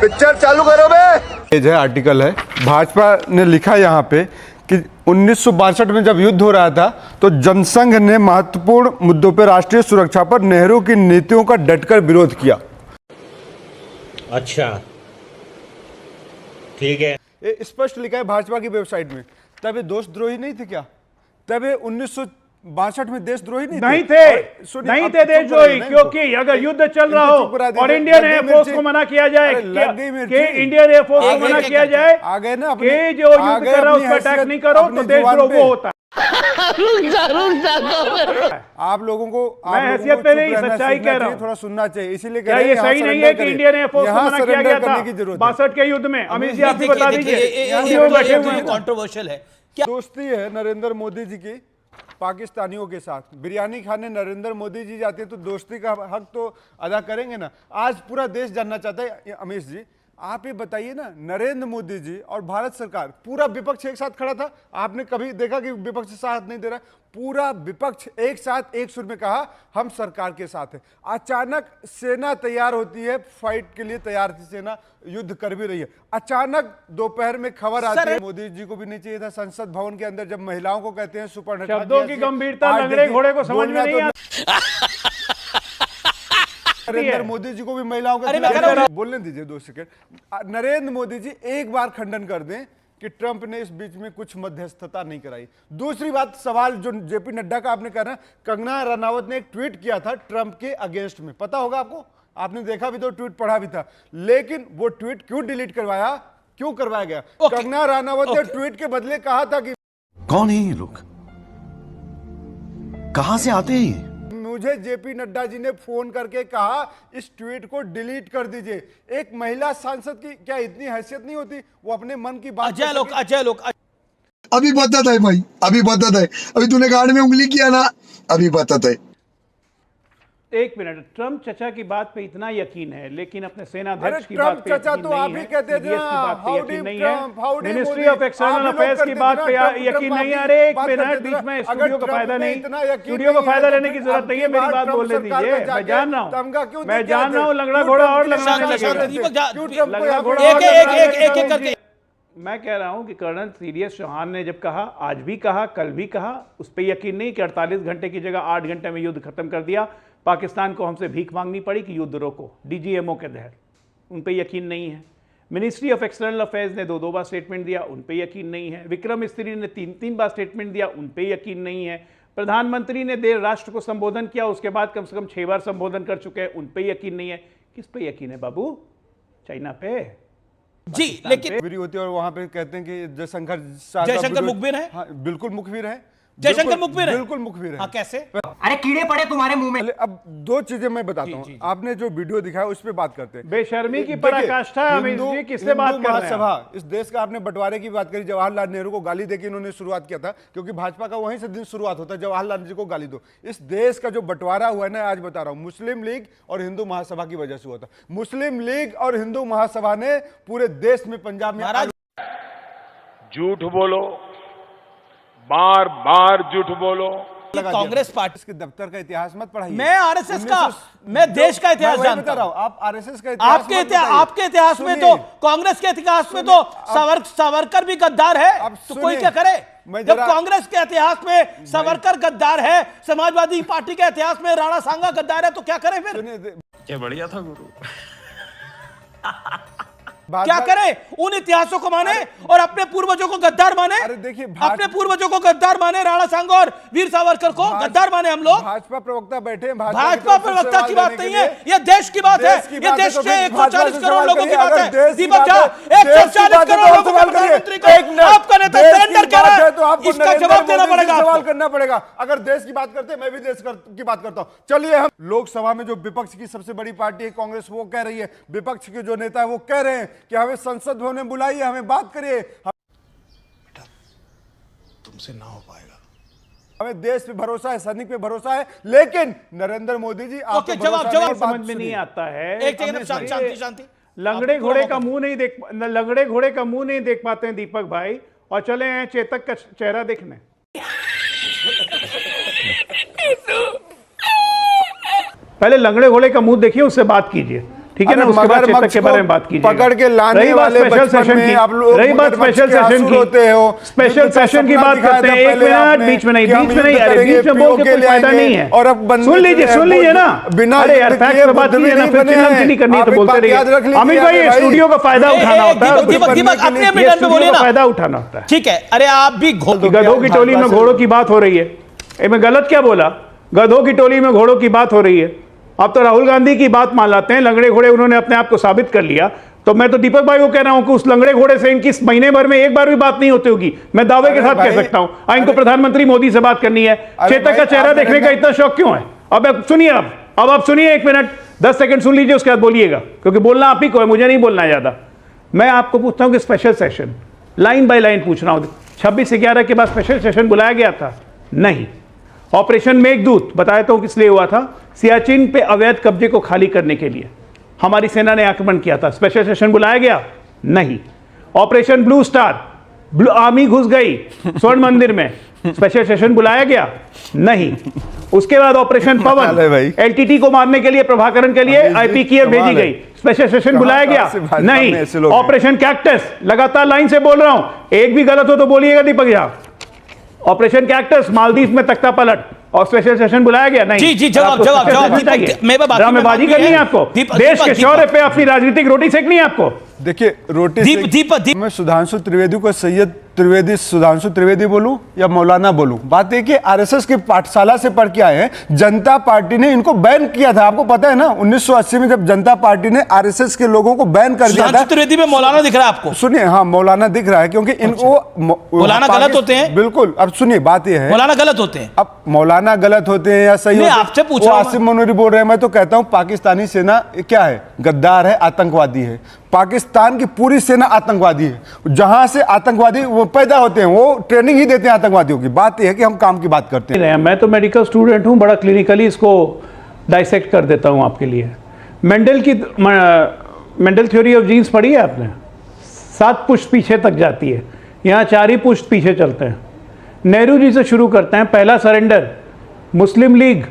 Picture चालू करो बे। Page है, आर्टिकल है, भाजपा ने लिखा यहाँ पे कि 1962 में जब युद्ध हो रहा था तो जनसंघ ने महत्वपूर्ण मुद्दों पर राष्ट्रीय सुरक्षा पर नेहरू की नीतियों का डटकर विरोध किया। अच्छा, ठीक है। ये स्पष्ट लिखा है भाजपा की वेबसाइट में। तब ये देशद्रोही नहीं थे क्या? तब ये 1962 में देशद्रोही नहीं नहीं थे? नहीं थे देशद्रोही, क्योंकि अगर युद्ध चल रहा हो और इंडियन एयरफोर्स को मना किया जाए कि इंडियन एयरफोर्स को मना किया जाए कि जो युद्ध कर रहा है उस पर अटैक नहीं करो, तो देशद्रोह वो होता है। आप लोगों को मैं हैसियत पे नहीं, सच्चाई कह रहा हूँ। थोड़ा सुनना चाहिए, इसीलिए क्या ये सही नहीं है कि इंडियन एयरफोर्स को मना किया गया था 62 के युद्ध में? अमित जी, आप भी बता दीजिए। कंट्रोवर्शियल है। दोस्ती है नरेंद्र मोदी जी की पाकिस्तानियों के साथ। बिरयानी खाने नरेंद्र मोदी जी जाते हैं तो दोस्ती का हक तो अदा करेंगे ना। आज पूरा देश जानना चाहता है, अमित जी आप ये बताइए ना, नरेंद्र मोदी जी और भारत सरकार, पूरा विपक्ष एक साथ खड़ा था। आपने कभी देखा कि विपक्ष साथ नहीं दे रहा? पूरा विपक्ष एक साथ एक सुर में कहा हम सरकार के साथ है। अचानक सेना तैयार होती है, फाइट के लिए तैयार थी सेना, युद्ध कर भी रही है। अचानक दोपहर में खबर आती है, मोदी जी को भी नहीं चाहिए था संसद भवन के अंदर जब महिलाओं को कहते हैं सुपर। शब्दों की गंभीरता लंगड़े घोड़े को समझ में नहीं आती। नरेंद्र मोदी जी को भी महिलाओं का बोलने दीजिए 2 सेकंड। नरेंद्र मोदी जी एक बार खंडन कर दें कि ट्रंप ने इस बीच में कुछ मध्यस्थता नहीं कराई। दूसरी बात, सवाल जो जेपी नड्डा का आपने कहा ना, कंगना रनावत ने एक ट्वीट किया था ट्रंप के अगेंस्ट में, पता होगा आपको, आपने देखा भी तो, ट्वीट पढ़ा भी था, लेकिन वो ट्वीट क्यों डिलीट करवाया, क्यों करवाया गया? कंगना रनावत ने ट्वीट के बदले कहा था कि कौन है ये लोग, कहां से आते हैं? मुझे जेपी नड्डा जी ने फोन करके कहा इस ट्वीट को डिलीट कर दीजिए। एक महिला सांसद की क्या इतनी हैसियत नहीं होती, वो अपने मन की बात। अजय लोग अभी बता था भाई, अभी बता था, अभी तूने गाड़ में उंगली किया ना, अभी बता था। एक मिनट, ट्रम्प चचा की बात पे इतना यकीन है, लेकिन अपने सेनाध्यक्ष की बात पे चचा तो आप ही कहते थे ना, यकीन नहीं है। मिनिस्ट्री ऑफ एक्सटर्नल अफेयर्स की बात पे यकीन नहीं। अरे एक मिनट, बीच में स्टूडियो का फायदा नहीं, स्टूडियो का फायदा लेने की जरूरत नहीं है, मेरी बात बोलने दीजिए। मैं जान रहा हूँ, मैं जान रहा हूँ, लंगड़ा घोड़ा और लंगड़ाने लगेगा। मैं कह रहा हूं कि कर्नल सीरियस चौहान ने जब कहा, आज भी कहा, कल भी कहा, उस पर यकीन नहीं कि 48 घंटे की जगह 8 घंटे में युद्ध खत्म कर दिया। पाकिस्तान को हमसे भीख मांगनी पड़ी कि युद्ध रोको, डीजीएमओ के तहत, उन पे यकीन नहीं है। मिनिस्ट्री ऑफ एक्सटर्नल अफेयर्स ने 2 बार स्टेटमेंट दिया, उन पे यकीन नहीं है। विक्रम मिस्त्री ने 3 बार स्टेटमेंट दिया, उन पे यकीन नहीं है। प्रधानमंत्री ने देर राष्ट्र को संबोधन किया, उसके बाद कम से कम 6 बार संबोधन कर चुके हैं, उन पे यकीन नहीं है। किस पे यकीन है बाबू? चाइना पे जी, लेकिन होती है और वहां पे कहते हैं कि जयशंकर मुखबिर है। हाँ, बिल्कुल मुखबिर है, जयशंकर मुखबिर है, बिल्कुल मुखबिर है। हाँ, कैसे? अरे कीड़े पड़े तुम्हारे मुंह में। अब 2 चीजें मैं बताता हूँ, आपने जो वीडियो दिखाया उस पर बात करते हैं। बेशर्मी की पराकाष्ठा है अमित जी, किससे बात कर रहे हैं? सभा, इस देश का आपने बंटवारे की बात करी, जवाहरलाल नेहरू को गाली देके इन्होंने शुरुआत किया था, क्योंकि भाजपा का वहीं से दिन शुरुआत होता है, जवाहरलाल जी को गाली दो। इस देश का जो बंटवारा हुआ है ना, आज बता रहा हूँ, मुस्लिम लीग और हिंदू महासभा की वजह से हुआ था। मुस्लिम लीग और हिंदू महासभा ने पूरे देश में, पंजाब में झूठ बोलो, बार बार झूठ बोलो। कांग्रेस पार्टी के दफ्तर का इतिहास मत पढ़ाइए। मैं आरएसएस का, मैं देश का इतिहास जानता हूं। आप आरएसएस का इतिहास आपके इतिहास में तो, कांग्रेस के इतिहास में तो सावरकर भी गद्दार है, तो कोई क्या करे? जब कांग्रेस के इतिहास में सावरकर गद्दार है, समाजवादी पार्टी के इतिहास में राणा सांगा गद्दार है, तो क्या करे फिर? क्या बढ़िया था गुरु। क्या करें? उन इतिहासों को माने और अपने पूर्वजों को गद्दार माने। अरे देखिए, अपने पूर्वजों को गद्दार माने, राणा सांगा और वीर सावरकर को गद्दार माने हम लोग। भाजपा प्रवक्ता बैठे हैं, भाजपा प्रवक्ता की बात नहीं है, यह देश की बात है। यह देश के 140 करोड़ लोगों की बात है। दीपक झा, 140 करोड़ लोगों के प्रधानमंत्री को आपका नेता सरेंडर कर रहा है, इसका जवाब देना पड़ेगा, सवाल करना पड़ेगा। अगर देश की बात करते, मैं भी देश की बात करता हूं। चलिए, हम लोकसभा में जो विपक्ष की सबसे बड़ी पार्टी है कांग्रेस, वो कह रही है, विपक्ष के जो नेता है वो कह रहे हैं कि हमें संसद भवन में बुलाइए, हमें बात करिए। बेटा, तुमसे ना हो पाएगा। हमें देश पे भरोसा है, सैनिक पे भरोसा है, लेकिन नरेंद्र मोदी जी आपको जवाब समझ में नहीं आता है। एक शांति। लंगड़े घोड़े का मुंह नहीं देख पाते हैं दीपक भाई, और चले हैं चेतक का चेहरा देखने। पहले लंगड़े घोड़े का मुंह देखिए, उससे बात कीजिए, ठीक है ना, उसके बाद चेतक के बारे में बात कीजिए। पकड़ के लाने रही बात वाले स्पेशल बचपन सेशन में की, आप लोग रही बात मगरमच्छ स्पेशल के सेशन आंसू रोते हो, की, स्पेशल जिनका सेशन की सपना बात दिखाया करते था हैं। एक पहले मिनट, आपने बीच में नहीं, कि हम बीच में नहीं, युद्ध अरे करेंगे, बीच में बोल के POK कोई फायदा ले नहीं है। और अब बंदूक सुन लीजिए, जो है, सुन लीजिए ना, बिना अरे यार युद्ध फैक्ट किए पे बात बुद्धि कीजिए ना, नहीं फिर बने चिल्लाम हैं। चिल्ली करनी है तो आप एक बोलते बात याद रख रहिए। लीजिए अमित भाई, यार ये भाई। स्टूडियो का फायदा उठाना होता है, दीपक अपने अपने टर्न पे बोलिए स्टूडियो का ना। फायदा उठाना होता है। ठीक है, अरे आप भी गधों की टोली में घोड़ों की बात हो रही है, मैं गलत क्या बोला? गधों की टोली में घोड़ों की बात हो रही है। आप तो राहुल गांधी की बात मान लाते हैं, लंगड़े घोड़े उन्होंने अपने आप को साबित कर लिया। तो मैं तो दीपक भाई को कह रहा हूं कि उस लंगड़े घोड़े से इनकी महीने भर में एक बार भी बात नहीं होती होगी, मैं दावे के साथ कह सकता हूं। इनको प्रधानमंत्री मोदी से बात करनी है। चेतक का चेहरा देखने का इतना शौक क्यों है? अब सुनिए, अब आप सुनिए, 1 मिनट 10 सेकंड सुन लीजिए, उसके बाद बोलिएगा, क्योंकि बोलना आप ही को है, मुझे नहीं बोलना है ज्यादा। मैं आपको पूछता हूं कि special session line by line पूछ रहा हूं। 26/11 के बाद स्पेशल सेशन बुलाया गया था? नहीं। ऑपरेशन मेघदूत बताया तो किस लिए हुआ था? सियाचिन पे अवैध कब्जे को खाली करने के लिए हमारी सेना ने आक्रमण किया था। स्पेशल सेशन बुलाया गया? नहीं। ऑपरेशन ब्लू स्टार, आर्मी घुस गई स्वर्ण मंदिर में, स्पेशल सेशन बुलाया गया? नहीं। उसके बाद ऑपरेशन पवन, एलटीटी को मारने के लिए, प्रभाकरण के लिए आईपीकेएफ भेजी गई, स्पेशल सेशन बुलाया गया? नहीं। ऑपरेशन कैक्टस, लगातार लाइन से बोल रहा हूं, एक भी गलत हो तो बोलिएगा दीपक झा। ऑपरेशन कैक्टस, मालदीव में तख्ता पलट, और स्पेशल सेशन बुलाया गया? नहीं। जी जवाब ड्रामेबाजी करनी है आपको, देश के शौर्य पे अपनी राजनीतिक रोटी सेकनी है आपको। देखिए, रोटी मैं सुधांशु त्रिवेदी को सैयद त्रिवेदी, सुधांशु त्रिवेदी बोलूं या मौलाना बोलूं, बात है कि आरएसएस की पाठशाला से पढ़ के आए हैं। जनता पार्टी ने इनको बैन किया था, आपको पता है ना, 1980 में जब जनता पार्टी ने आरएसएस के लोगों को बैन कर दिया था। त्रिवेदी में मौलाना दिख रहा है आपको? सुनिए, हाँ मौलाना दिख रहा है, क्योंकि इनको मौलाना गलत होते हैं? बिल्कुल। अब सुनिए, बात यह है, मौलाना गलत होते हैं। अब मौलाना गलत होते हैं या सही होते हैं, आपसे पूछ रहा हूं। आसिम मनूरी बोल रहे हैं, मैं तो कहता हूं पाकिस्तानी सेना क्या है? गद्दार है, आतंकवादी है। पाकिस्तान की पूरी सेना आतंकवादी है। जहां से आतंकवादी वो पैदा होते हैं, वो ट्रेनिंग ही देते हैं आतंकवादियों की। बात यह है कि हम काम की बात करते हैं। मैं तो मेडिकल स्टूडेंट हूं, बड़ा क्लिनिकली इसको डाइसेक्ट कर देता हूं आपके लिए। मेंडल थ्योरी ऑफ जीन्स पढ़ी है आपने? 7 पुष्ट पीछे तक जाती है, यहाँ 4 ही पुष्ट पीछे चलते हैं। नेहरू जी से शुरू करते हैं। पहला सरेंडर मुस्लिम लीग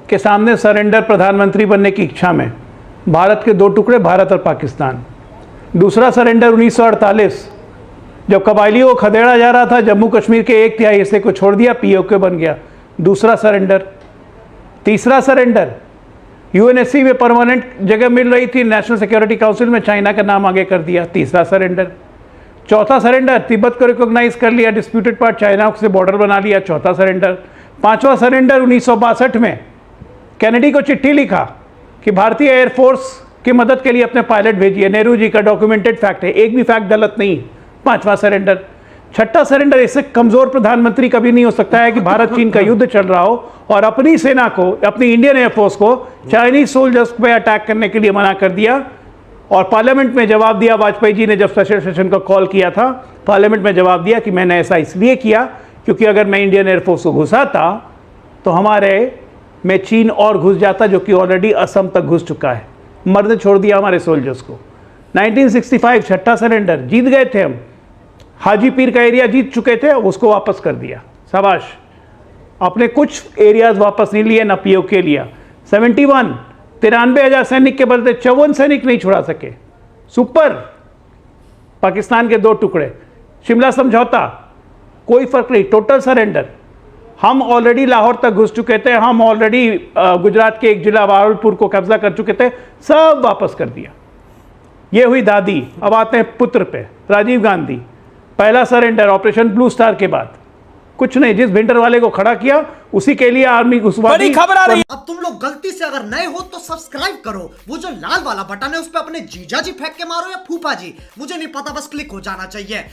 के सामने सरेंडर प्रधानमंत्री बनने की इच्छा में, भारत के 2 टुकड़े, भारत और पाकिस्तान। दूसरा सरेंडर 1948, जब कबायलियों को खदेड़ा जा रहा था, जम्मू कश्मीर के 1/3 हिस्से को छोड़ दिया, पीओके बन गया, दूसरा सरेंडर। तीसरा सरेंडर यूएनएससी में परमानेंट जगह मिल रही थी, नेशनल सिक्योरिटी काउंसिल में चाइना का नाम आगे कर दिया, तीसरा सरेंडर। चौथा सरेंडर तिब्बत को रिकॉग्नाइज कर लिया, डिस्प्यूटेड पार्ट चाइना से बॉर्डर बना लिया, चौथा सरेंडर। पांचवा सरेंडर 1962 में कैनेडी को चिट्ठी लिखा कि भारतीय एयरफोर्स की मदद के लिए अपने पायलट भेजिए। नेहरू जी का डॉक्यूमेंटेड फैक्ट है, एक भी फैक्ट गलत नहीं। पांचवा सरेंडर। छठा सरेंडर, इससे कमजोर प्रधानमंत्री कभी नहीं हो सकता है कि भारत चीन का युद्ध चल रहा हो और अपनी सेना को, अपनी इंडियन एयरफोर्स को चाइनीज सोल्जर्स पे अटैक करने के लिए मना कर दिया। और पार्लियामेंट में जवाब दिया, वाजपेयी जी ने जब स्पेशल सेशन का कॉल किया था, पार्लियामेंट में जवाब दिया कि मैंने ऐसा इसलिए किया क्योंकि अगर मैं इंडियन एयरफोर्स को घुसाता तो हमारे में चीन और घुस जाता, जो कि ऑलरेडी असम तक घुस चुका है। मरने छोड़ दिया हमारे सोल्जर्स को। 1965 छठा सरेंडर, जीत गए थे हम, हाजी पीर का एरिया जीत चुके थे, उसको वापस कर दिया, शाबाश। अपने कुछ एरियाज वापस नहीं लिए, ना पीओके लिया। 71 93,000 सैनिक के बदले 54 सैनिक नहीं छुड़ा सके, सुपर। पाकिस्तान के 2 टुकड़े। शिमला समझौता, कोई फर्क नहीं, टोटल सरेंडर। हम ऑलरेडी लाहौर तक घुस चुके थे, हम ऑलरेडी गुजरात के एक जिला भावलपुर को कब्जा कर चुके थे, सब वापस कर दिया। ये हुई दादी। अब आते हैं पुत्र पे, राजीव गांधी। पहला सरेंडर ऑपरेशन ब्लू स्टार के बाद कुछ नहीं, जिस भिंडर वाले को खड़ा किया उसी के लिए आर्मी घुसवा दी। बड़ी खबर आ रही है। अब तुम लोग गलती से अगर नए हो तो सब्सक्राइब करो, वो जो लाल वाला बटन है उस पर अपने जीजा जी फेंक के मारो या फूफा जी, मुझे नहीं पता, बस क्लिक हो जाना चाहिए।